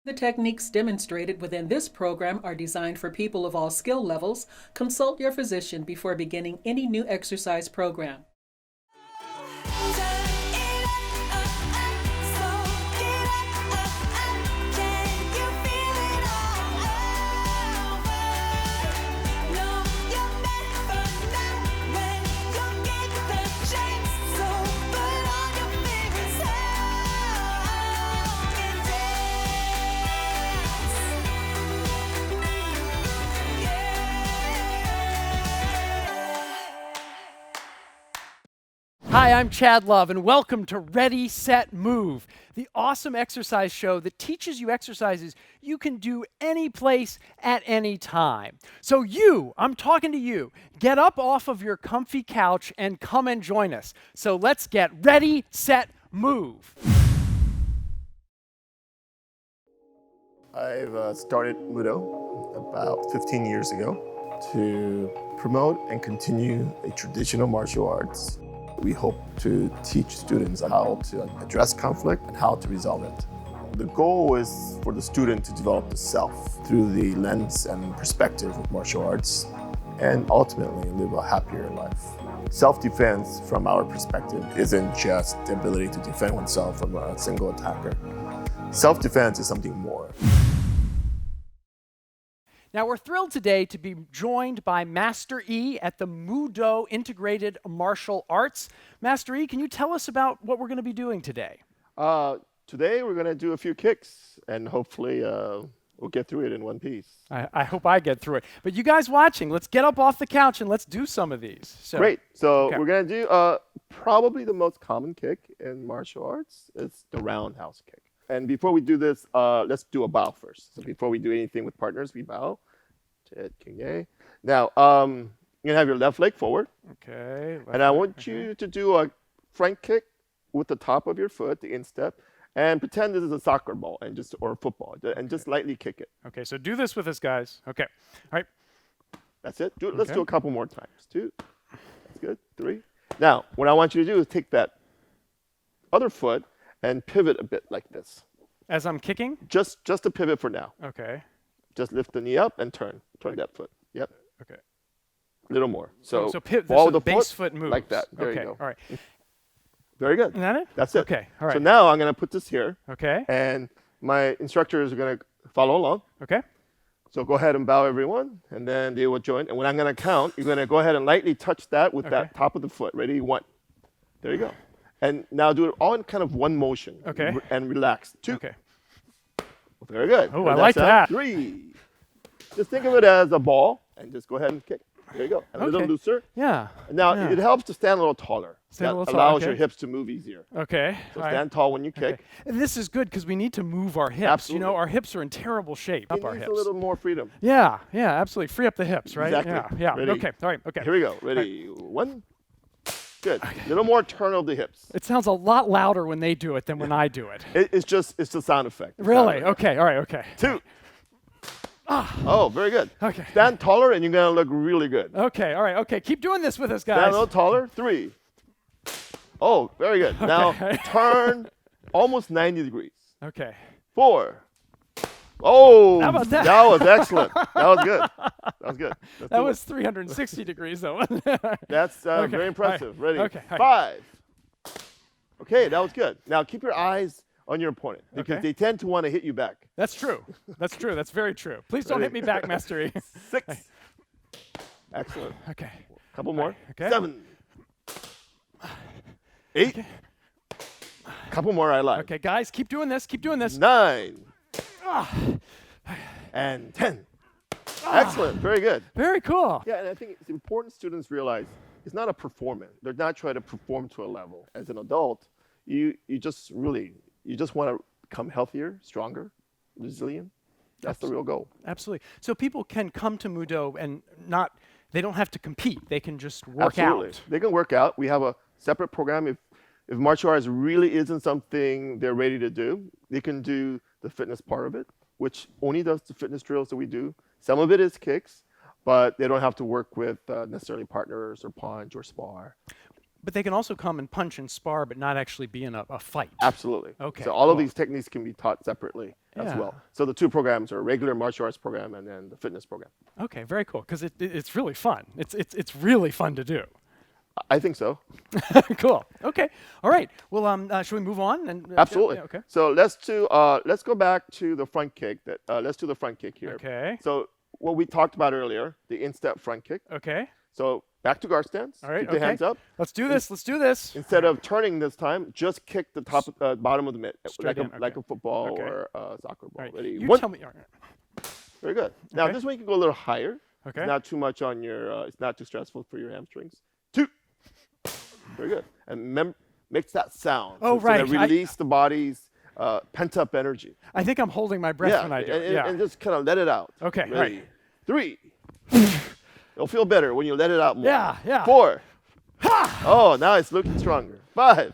The techniques demonstrated within this program are designed for people of all skill levels. Consult your physician before beginning any new exercise program. Hi, I'm Chad Love, and welcome to Ready, Set, Move, the awesome exercise show that teaches you exercises you can do any place at any time. So I'm talking to you. Get up off of your comfy couch and come and join us. So let's get ready, set, move. I've started MuDo about 15 years ago to promote and continue a traditional martial arts. We hope to teach students how to address conflict and how to resolve it. The goal is for the student to develop the self through the lens and perspective of martial arts and ultimately live a happier life. Self-defense, from our perspective, isn't just the ability to defend oneself from a single attacker. Self-defense is something more. Now, we're thrilled today to be joined by Master E at the MuDo Integrated Martial Arts. Master E, can you tell us about what we're going to be doing today? Today, we're going to do a few kicks, and hopefully we'll get through it in one piece. I hope I get through it. But you guys watching, let's get up off the couch and let's do some of these. Great. So we're going to do probably the most common kick in martial arts. It's the roundhouse kick. And before we do this, let's do a bow first. So before we do anything with partners, we bow. Now, you're going to have your left leg forward. Okay. And I want you to do a front kick with the top of your foot, the instep, and pretend this is a soccer ball or a football, and just lightly kick it. Okay, so do this with us, guys. Okay. All right. That's it. Let's do a couple more times. 2. That's good. 3. Now, what I want you to do is take that other foot and pivot a bit like this. As I'm kicking? Just a pivot for now. Okay. Just lift the knee up and turn that foot. Yep. Okay. A little more. So follow the base foot moves. Like that. There you go. All right. Very good. Is that it? That's it. Okay. All right. So now I'm going to put this here. Okay. And my instructors are going to follow along. Okay. So go ahead and bow, everyone, and then they will join. And when I'm going to count, you're going to go ahead and lightly touch that with that top of the foot. Ready? 1. There you go. And now do it all in kind of one motion. Okay. And relax. 2. Okay. Very good. Oh, I like that. 3. Just think of it as a ball, and just go ahead and kick. There you go. And a little looser. Yeah. And now it helps to stand a little taller. Stand a little allows taller. your hips to move easier. Okay. So stand tall when you kick. Okay. And this is good because we need to move our hips. Absolutely. You know, our hips are in terrible shape. It needs a little more freedom. Yeah, absolutely. Free up the hips, right? Exactly. Yeah. Ready? Okay. All right. Okay. Here we go. Ready? 1. Good. A little more turn of the hips. It sounds a lot louder when they do it than when I do it. It's the sound effect. Really? Okay. All right. Okay. 2. Oh, very good. Okay. Stand taller, and you're going to look really good. Okay. All right. Okay. Keep doing this with us, guys. Stand a little taller. 3. Oh, very good. Okay. Now turn almost 90 degrees. Okay. 4. Oh, how about that? That was excellent. That was good. That was good. That was 360 degrees, though. That's very impressive. Right. Ready? Okay. 5. Okay, that was good. Now keep your eyes on your opponent because they tend to want to hit you back. That's true. That's true. That's very true. Please don't hit me back, Master E. 6. Excellent. Okay. Couple more. Okay. 7. 8. Okay. Couple more I like. Okay, guys, keep doing this. Keep doing this. 9. And 10. Excellent. Very good. Very cool. Yeah, and I think it's important students realize it's not a performance. They're not trying to perform to a level. As an adult, you just want to become healthier, stronger, resilient. That's the real goal. Absolutely. So people can come to MuDo and they don't have to compete. They can just work Absolutely. out. They can work out. We have a separate program. If martial arts really isn't something they're ready to do, they can do the fitness part of it, which only does the fitness drills that we do. Some of it is kicks, but they don't have to work with necessarily partners or punch or spar. But they can also come and punch and spar, but not actually be in a fight. Absolutely. Okay, So all of cool. these techniques can be taught separately as Yeah. well. So the two programs are a regular martial arts program and then the fitness program. Okay, very cool. Because it's really fun. It's really fun to do. I think so. Cool. Okay. All right. Well, should we move on? And Absolutely. yeah, okay. So let's go back to the front kick. Let's do the front kick here. Okay. So what we talked about earlier, the instep front kick. Okay. So back to guard stance. All right. Keep the hands up. Let's do this. Let's do this. Instead of turning this time, just kick the bottom of the mitt, Straight in, like a okay. football Okay. or a soccer ball. All right. Ready? You One. tell me. All right. Very good. Now Okay. this one you can go a little higher. Okay. It's not too much on your. It's not too stressful for your hamstrings. 2. Very good. And makes that sound. Oh, so right. That release the body's pent-up energy. I think I'm holding my breath when I do it. Yeah. And just kind of let it out. Okay, Ready? right. 3. It'll feel better when you let it out more. Yeah, yeah. 4. Oh, now it's looking stronger. 5.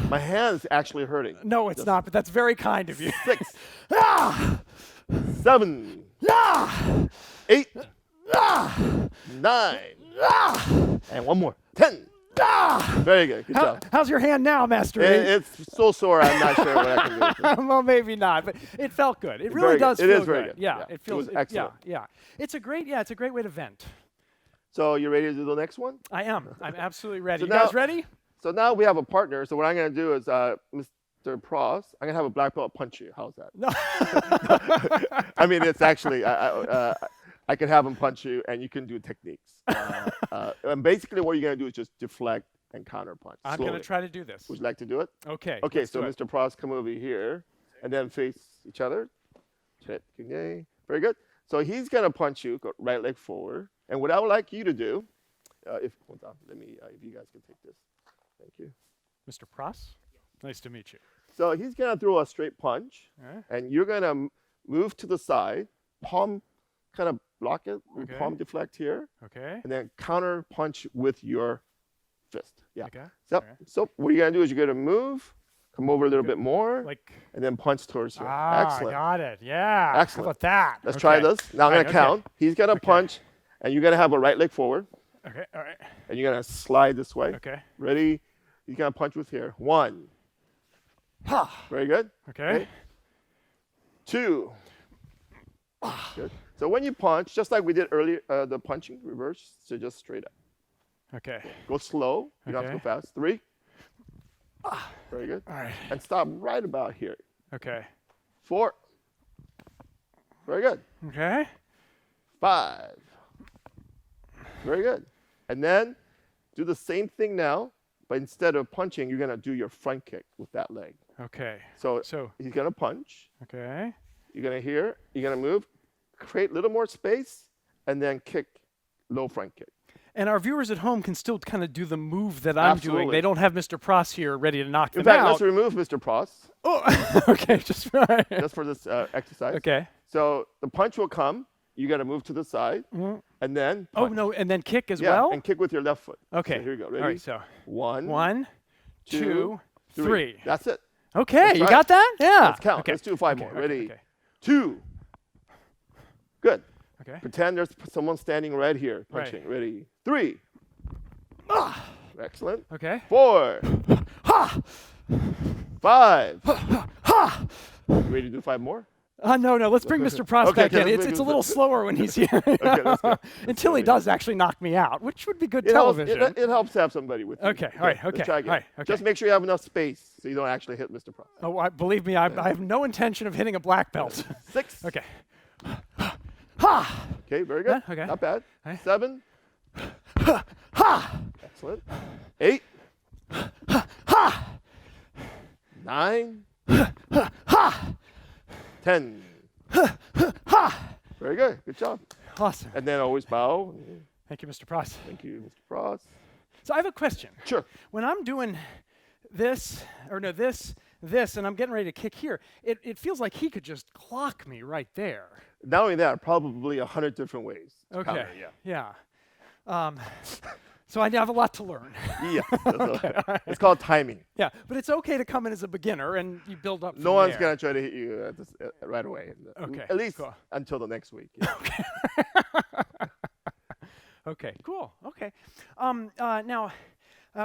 My hand's actually hurting. No, it's not, but that's very kind of you. 6. 7. 8. 9. And one more. 10. Very good. Good job. How's your hand now, Master? It's so sore, I'm not sure what I can do with it. Well, maybe not, but it felt good. It Very really good. does It feel is very good. Yeah, Yeah. it It feels was excellent. Yeah. It's a great way to vent. So you ready to do the next one? I am. I'm absolutely ready. So You guys now- ready? So now we have a partner. So what I'm going to do is, Mr. Pross, I'm going to have a black belt punch you. How's that? No. I mean, it's actually, I can have him punch you, and you can do techniques. And basically, what you're going to do is just deflect and counter punch. I'm slowly. going to try to do this. Would you like to do it? Okay. Okay, let's so do it. Mr. Pross, come over here, and then face each other. Very good. So he's going to punch you, go right leg forward. And what I would like you to do, hold on, if you guys can take this. Thank you. Mr. Pross, nice to meet you. So he's going to throw a straight punch, All right. and you're going to move to the side, palm kind of block it, Okay. palm deflect here, Okay. and then counter punch with your fist. Yeah. Okay. So, All right. so what you're going to do is you're going to move, come over a little bit more, Like. and then punch towards you. Ah, Excellent. got it. Yeah. Excellent. How about that? Let's Okay. try this. Now I'm going Right, to count. He's going to punch, and you're going to have a right leg forward, Okay. All right. and you're going to slide this way. Okay. Ready? He's going to punch with here. 1. Very good. Okay. 2. Good. So when you punch, just like we did earlier, the punching reverse, so just straight up. Okay. Go slow. You don't have to Okay. go fast. 3. Very good. All right. And stop right about here. Okay. 4. Very good. Okay. 5. Very good. And then do the same thing now, but instead of punching, you're going to do your front kick with that leg. Okay. So So. he's going to punch. Okay. You're going to you're going to move, create a little more space, and then kick, low front kick. And our viewers at home can still kind of do the move that I'm doing. Absolutely. They don't have Mr. Pross here ready to knock In them fact, out. let's remove Mr. Pross Oh, okay. Just just for this exercise. Okay. So the punch will come. You got to move to the side, and then Oh punch. no, and then kick as yeah, well. and kick with your left foot. Okay. So here we go. Ready? All right. So 1, 1, 2, 3. That's it. Okay, Let's you try got it. that? Yeah. Let's count. Okay. Let's do 5 Okay, more. okay, Ready? okay. 2. Good. Okay. Pretend there's someone standing right here Right. punching. Ready? 3. Excellent. Okay. 4. 5. Ready to do 5 more? No. Let's bring Mr. Pross Okay, back okay, in. let's It's bring a little Mr. slower when he's here. let's go. Until he does actually knock me out, which would be good It helps, television. it helps to have somebody with you. Okay, all right, Let's okay, try again. all right, okay. Just make sure you have enough space so you don't actually hit Mr. Pross. Oh, believe me, I have no intention of hitting a black belt. 6. Okay. Ha! Okay, very good. Yeah, okay. Not bad. Okay. 7. Ha! Excellent. 8. 9. 10. Very good. Good job. Awesome. And then always bow. Thank you, Mr. Pross. Thank you, Mr. Pross. So I have a question. Sure. When I'm doing this, and I'm getting ready to kick here, it feels like he could just clock me right there. Not only that, probably 100 different ways. to Okay. counter, yeah. Yeah. So I have a lot to learn. Yeah. It's called timing. Yeah, but it's okay to come in as a beginner and you build up. No from one's there. going to try to hit you right away. Okay, At least cool. until the next week. Yeah. Okay, cool. Okay. Now,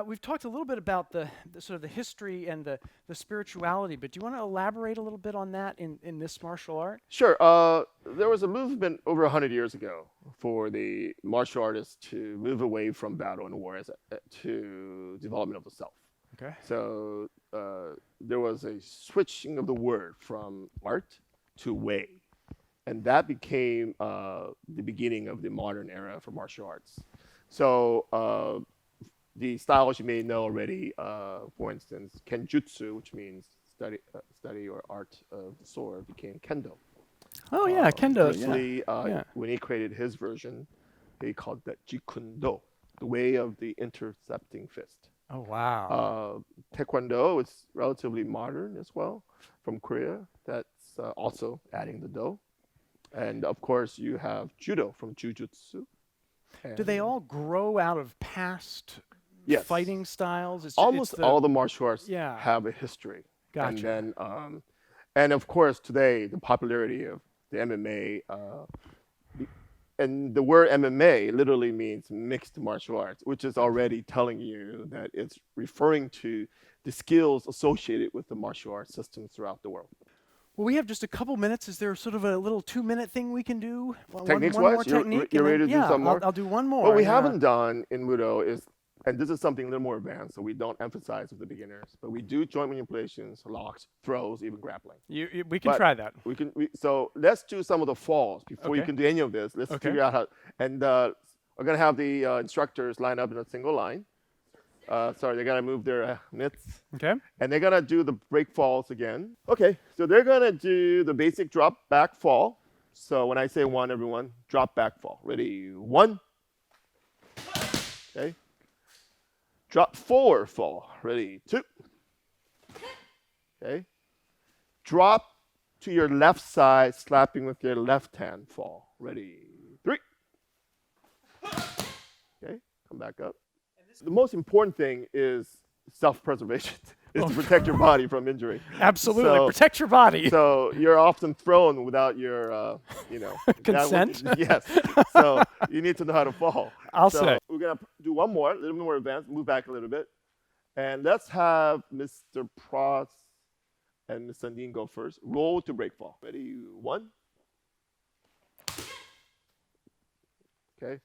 we've talked a little bit about the sort of the history and the spirituality, but do you want to elaborate a little bit on that in this martial art? Sure. There was a movement over 100 years ago for the martial artists to move away from battle and war to development of the self. Okay. So there was a switching of the word from art to way. And that became the beginning of the modern era for martial arts. So the styles you may know already, for instance, Kenjutsu, which means study or art of the sword, became Kendo. Oh yeah, Kendo. Firstly, when he created his version, he called that Jikundo, the way of the intercepting fist. Oh wow. Taekwondo is relatively modern as well, from Korea. That's also adding the do. And of course, you have Judo from Jujutsu. Do they all grow out of past fighting styles? Almost all the martial arts Yeah. have a history. Gotcha. And then, and of course, today, the popularity of the MMA, and the word MMA literally means mixed martial arts, which is already telling you that it's referring to the skills associated with the martial arts systems throughout the world. Well, we have just a couple minutes. Is there sort of a little 2-minute thing we can do? Techniques one more wise, technique? you're ready to do some more? I'll do one more. What we haven't done in MuDo is, and this is something a little more advanced, so we don't emphasize with the beginners, but we do joint manipulations, locks, throws, even grappling. We can try that. So let's do some of the falls before you Okay. can do any of this. Let's figure out how, and we're gonna have the instructors line up in a single line. Sorry, they're gonna move their mitts. Okay. And they're gonna do the break falls again. Okay, so they're gonna do the basic drop back fall. So when I say one, everyone, drop back fall. Ready, one. Okay. Drop forward fall. Ready, two. Okay. Drop to your left side, slapping with your left hand fall. Ready, three. Okay, come back up. The most important thing is self-preservation, is to protect your body from injury. Absolutely, So- protect your body. So you're often thrown without your, Consent? Yes. So you need to know how to fall. I'll So say. we're gonna do one more, a little more advanced. Move back a little bit, and let's have Mr. Pross and Ms. Sandine go first. Roll to break fall. Ready? One. Okay.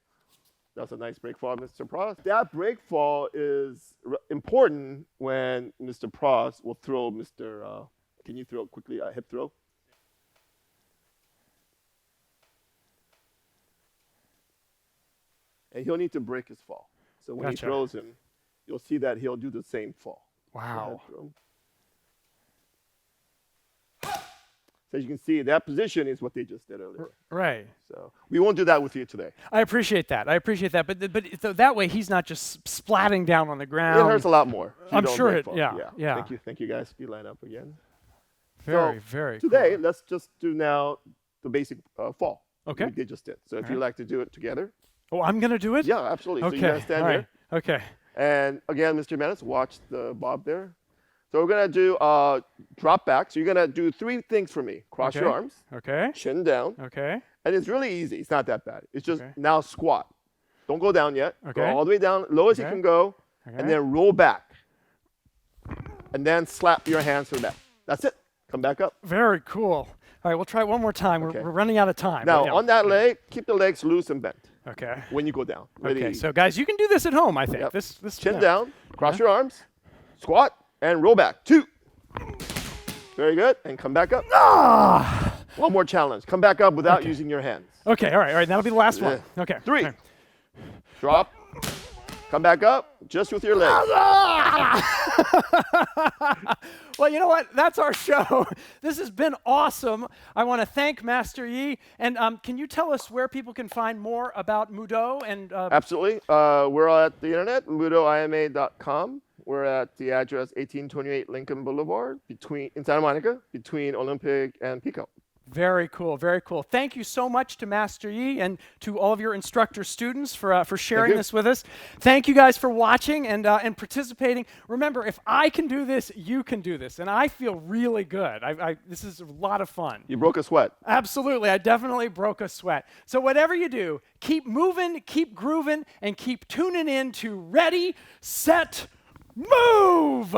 That's a nice break fall, Mr. Pross. That break fall is important when Mr. Pross will throw Mr. Can you throw quickly a hip throw? And he'll need to break his fall. So when he Gotcha. throws him, you'll see that he'll do the same fall. Go ahead, Wow. throw him. So as you can see, that position is what they just did earlier. Right. So we won't do that with you today. I appreciate that. But that way he's not just splatting down on the It ground. hurts a lot more. if you I'm don't sure break it- fall. yeah. Thank you guys. You line up again. Very, So, very Today, cool. let's just do now the basic fall. Okay. We just did. So if All you'd right. like to do it together. Oh, I'm going to do it? Yeah, absolutely. Okay. So you're going to stand all here. right. Okay. And again, Mr. Manis, watch the bob there. So we're going to do drop back. So you're going to do 3 things for me. Cross your Okay. arms, Okay. chin down. Okay. And it's really easy. It's not that bad. It's just Okay. now squat. Don't go down yet. Go Okay. all the way down, low as you Okay. can go. Okay. And then roll back. And then slap your hands to the back. That's it. Come back up. Very cool. All right, we'll try it one more time. Okay. We're running out of time. Now, Yeah. on that leg, keep the legs loose and bent Okay. when you go down. Ready? Okay. So guys, you can do this at home, I think. Yep. This Chin yeah. down, cross your arms, squat, and roll back. 2. Very good. And come back up. Ah! One more challenge. Come back up without using your hands. Okay, all right. That'll be the last one. Okay. 3. All right. Drop. Come back up just with your legs. Well, you know what? That's our show. This has been awesome. I want to thank Master Yi. And can you tell us where people can find more about MuDo? And Absolutely. We're at the internet, MuDoIMA.com. We're at the address 1828 Lincoln Boulevard in Santa Monica, between Olympic and Pico. Very cool, very cool. Thank you so much to Master Yi and to all of your instructor students for sharing this with us. Thank you guys for watching and participating. Remember, if I can do this, you can do this. And I feel really good. This is a lot of fun. You broke a sweat. Absolutely. I definitely broke a sweat. So whatever you do, keep moving, keep grooving, and keep tuning in to Ready, Set, Move!